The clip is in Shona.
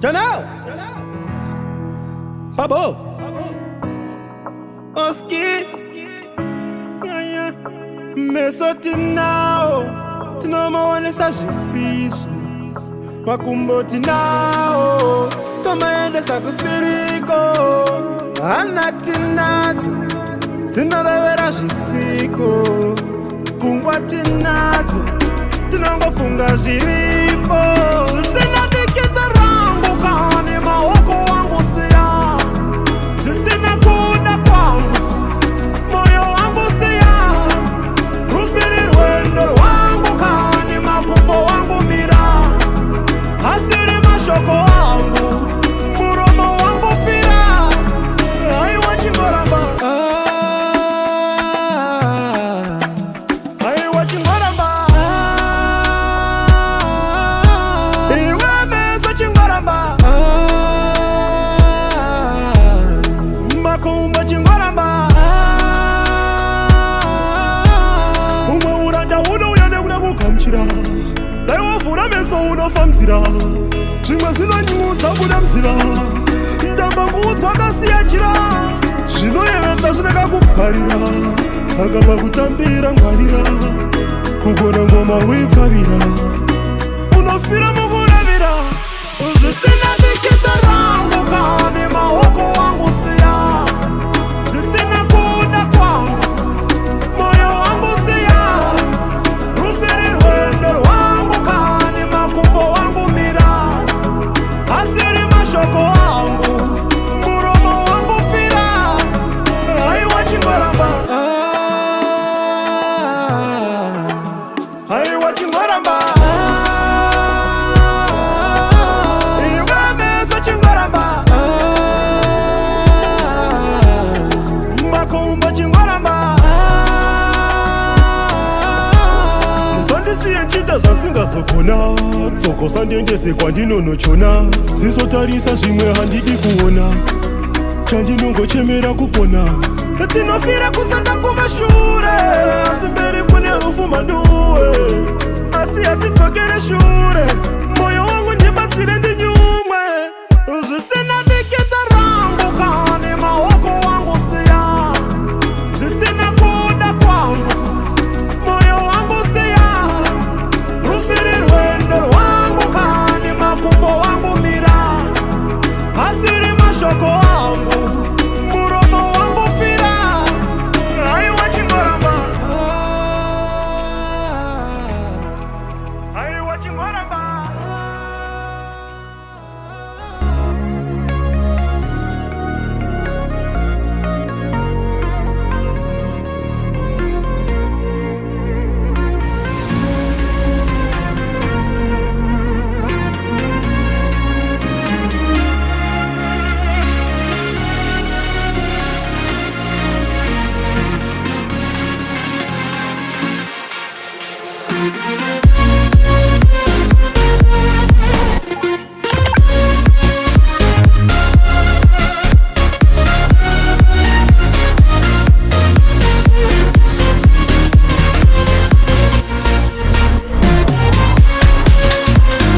Janelle! Babo! Oski! Meso tinao, tunamuonesha jisisu. Makumbo tinao, tumaendesha kusiriko. Anatinati, tunabebera jisiko. Fungwa tinati, tunangofunga jiripo. Sina dikita rangu kani maoko wangu siya. Jisina kuda kwangu, moyo wangu siya. Rusiri rwendo wangu kani makumbo wangu mira. Hasiri mashoko wangu, muromo wangu pira. Ai wachingoramba, ai wachingoramba. Iwe meso chingoramba, makumbo chingoramba. Umwe uranda uno uyane kuna bukamchira. Dai wafura meso unofamzira. Chimwe zvinonyudza kuda mzira. Ndamba ngudzwa kasiyachira. Zvinoyevedza zvineka kuparira. Saka pakutambira ngwarira. Kugona ngoma uipfavira. Unofira mukuravira. Zvisina dikita rangu kani maoko wangu siya. Zvisina kuda kwangu, moyo wangu siya. Rusiri rwendo rwangu kani makumbo wangu mira. Hasiri mashoko wangu, muromo wangu pira. Ai wachingoramba, ai wachingoramba. Iwe meso chingoramba, makumbo chingoramba. Musandisiye nchita zvasingazogona. Tsoko sandiendese kwandinonochona. Zizotarisa zvimwe handidi kuona. Chandinongochemera kupona. Tinofira kusanda kumashure. Asi mberi